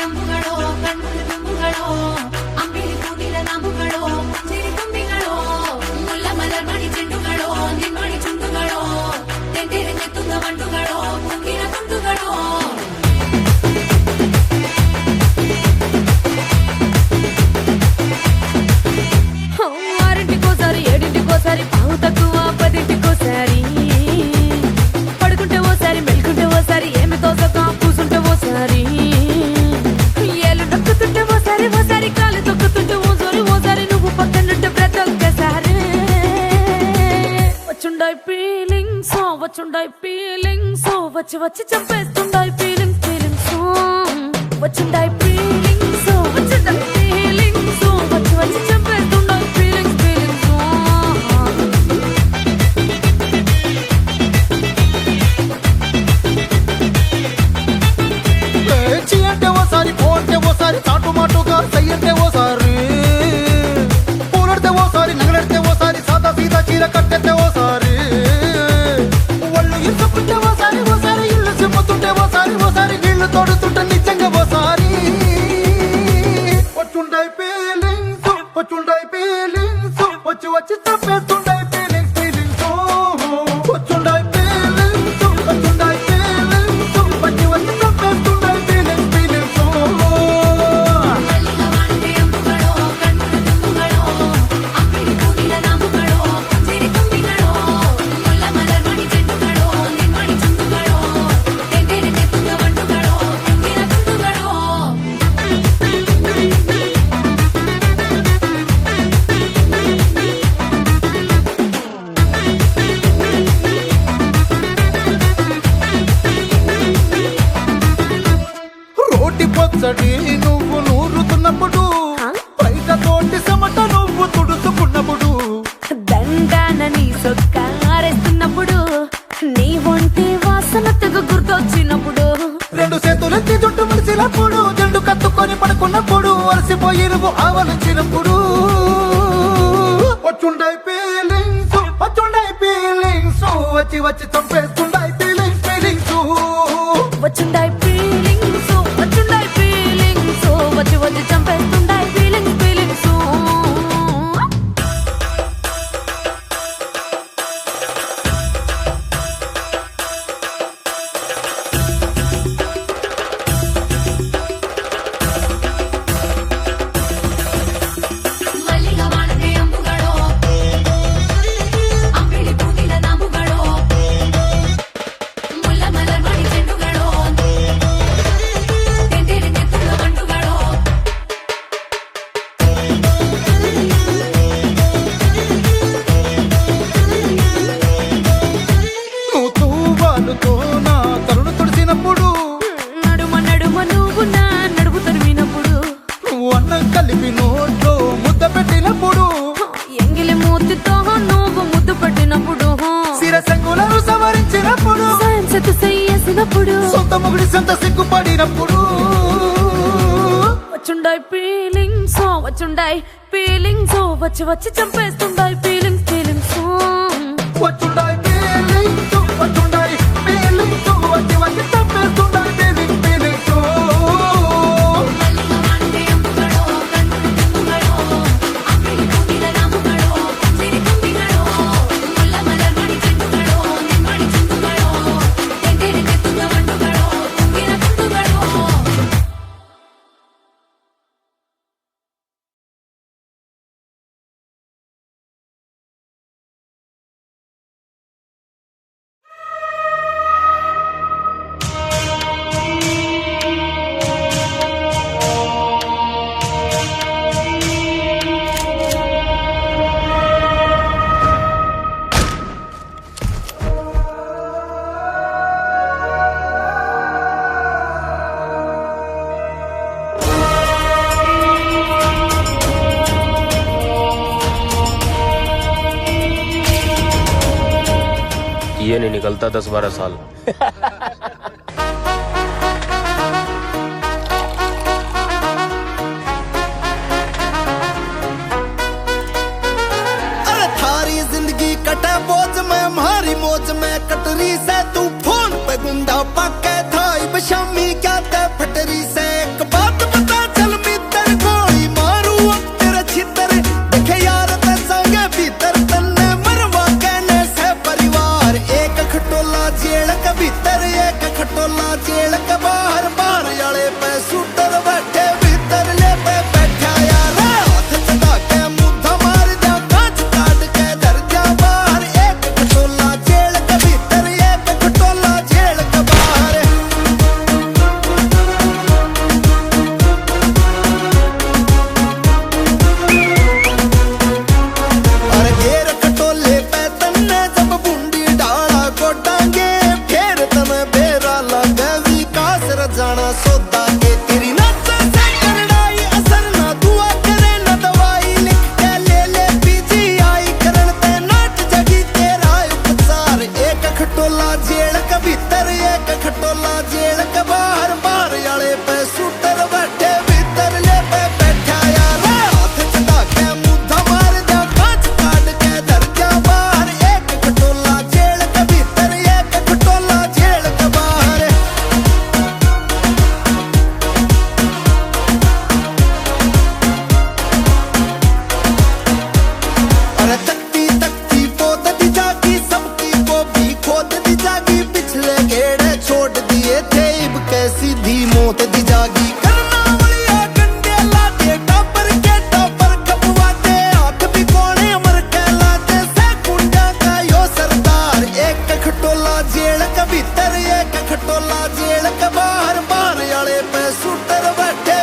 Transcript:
ಅಂಬುಗಳೋ ಕಣ್ಣುಗಳ ತುಂಬುಗಳೋ ಅಂಬಿಳಿ ಕೂಡಿದ ನಂಬುಗಳೋ ಸಿರಿ ತುಂಬಿಗಳೋ ಮುಲ್ಲ ಮಲರ್ ಮಣಿ ಚೆಂಡುಗಳೋ ನಿಮ್ಮಣಿ ಚುಂಡುಗಳೋ ತೆಂದಿರ ನೆತ್ತುಂಗ ಮಂಡುಗಳೋ ಮುಂಗಿನ ತುಂಡುಗಳೋ ఆరింటికోసారి ఏడింటికోసారి పావు తక్కువ పదింటికోసారి పడుకుంటే ఓసారి మెలుకుంటే ఓసారి ఏమి తోసక కూసుంటే ఓసారి ఏళ్ళు నొక్కుతుంటే ఓసారి ఓసారి కాలు తొక్కుతుంటే ఓసారి ఓసారి నువ్వు పక్కనుంటే ప్రతి ఒక్కసారి వచ్చుండాయి ఫీలింగ్స్ వచ్చి వచ్చి చంపేస్తుండాయి ఫీలింగ్స్ వచ్చుండాయి ఫీలింగ్స్ వచ్చుండాయి ఫీలింగ్స్ వచ్చి వచ్చి చంపేస్తుండాయి ఫీలింగ్స్ అంటే ఓసారి పోంటే ఓసారి చాటు మాటుగా సయ్యంటే ఓసారి పూలడితే ఓసారి నగలడితే ఓసారి సాదా సీదా చీర కట్టెత్తే ఓసారి ఒళ్ళు ఇసుకుంటే ఓసారి ఓసారి ఇల్లు సిమ్ముతుంటే ఓసారి ఓసారి నీళ్లు తోడుతుంటే నిజంగా ఓసారి వచ్చుండాయి ఫీలింగ్స్ వచ్చి వచ్చి తప్పేస్తుండాయి ఫీలింగ్స్ వచ్చుండాయి ఫీలింగ్స్ వచ్చి వచ్చి తప్పేస్తుండాయి ఫీలింగ్స్ మల్లిగవాణికే అంబుಗಳೋ కಣ್ಣుల తుంబుಗಳೋ అంబిలి కూడిల ನಂಬುಗಳೋ సిరి ತುಂಬಿಗಳೋ ముల్ల మలర్ మణి చెండుಗಳೋ నిమ్మణి చుండుಗಳೋ తెందిర నెత్తుంగ మండుಗಳೋ ముంగిన ತುಂಡುಗಳೋ రోటి పచ్చడి నువ్వు నూరుతున్నప్పుడు బయట తోటి సమట నువ్వు తుడుచుకున్నప్పుడు దండాన నీ సొక్కారేస్తున్నప్పుడు నీ ఒంటి వాసన తెగ గుర్తొచ్చినప్పుడు రెండు చేతులెత్తి జుట్టు ముడిచినప్పుడు జండు కత్తుకొని పడుకున్నప్పుడు అలసిపోయి నువ్వు ఆవలించినప్పుడు వచ్చుండాయి ఫీలింగ్స్ వచ్చి వచ్చి చంపేస్తుండాయి ఫీలింగ్స్ వచ్చుండాయి ఫీలింగ్స్ వచ్చి వచ్చి చంపేస్తుండాయి ఫీలింగ్స్ మల్లిగవాణికే అంబుಗಳೋ అంబిలి కూడిల ನಂಬುಗಳೋ ముల్ల మలర్ మణి చెండుಗಳೋ తెందిర నెత్తుంగ మండుಗಳೋ నువ్వు తూవాలుతో నా తరుణు తుడిచినప్పుడు నడుమ నువ్వు నా నడుము తరిమినప్పుడు నువ్వు అన్నం కలిపి నోట్లో ముద్ద పెట్టినప్పుడు ఎంగిలి మూతితో నువ్వు ముద్దు పట్టినప్పుడు శిరసంగులను సవరించినప్పుడు సైన్సెత్ చేసినప్పుడు సొంత మొగుడి సొంత సిగ్గుపడినప్పుడు వచ్చుండాయి ఫీలింగ్స్ వచ్చి వచ్చి చంపేస్తుండాయి ఫీలింగ్స్ వచ్చుండాయి ఫీలింగ్స్ వచ్చి వచ్చి తప్పేస్తుండాయి ఫీలింగ్స్ మల్లిగవాణికే అంబుಗಳೋ కಣ್ಣుల తుంబుಗಳో అంబిలి కూడిల ನಂಬುಗಳೋ సిరి ತುಂಬಿಗಳೋ ముల్ల మలర్ మణి చెండుಗಳೋ నిమ్మణి చుండుಗಳೋ తెందిర నెత్తుంగ మండుಗಳೋ ముంగిన ತುಂಡುಗಳೋ ये नहीं निकलता 10-12 साल। अरे थारी जिंदगी कटे बोझ में मारी मौज में कटरी से तू फोन पे गुंडा पके था शामी क्या ते फटरी से एक बात खटोला जेल के भीतर एक खटोला जेल के बाहर बाहर वाले पे शूटर बैठे भीतर ले पे बैठा यार हाथ चढ़ा के मुद्दा मार दिया कांच काट के धर जा बाहर एक खटोला जेल के भीतर एक खटोला जेल के बाहर अरे घेर खटोले पे तन्ने जब बूंदी डाला कोटांगे फिर तने बेरा लगे विकास रजाना सौदा के तेरी नस से करड़ाई असर ना दुआ करे ना दवाई लिख के ले पीजीआई करन ते नाट जगी तेरा उपचार एक खटोला जेल के भीतर एक खटोला जेल के बाहर बाहर वाले पे शूटर बैठे भीतर ले पे बैठा यार हाथ चढ़ा के मुद्दा मार दिया कांच काट के धर जा बाहर एक खटोला जेल के भीतर एक खटोला जेल के बाहर अरे तकती तकती पोत दी जागी सबकी को भी खोद दी जागी पिछले गेड़े छोड़ दिए थे इब कैसी धी मौत दी जागी करना वलिया गंडे लाते टापर के टापर खपवाते हाथ भी कोने अमर कहलाते से कुंडा का यो सरदार एक खटोला जेल के भीतर एक खटोला जेल के बाहर बाहर वाले पे शूटर बैठे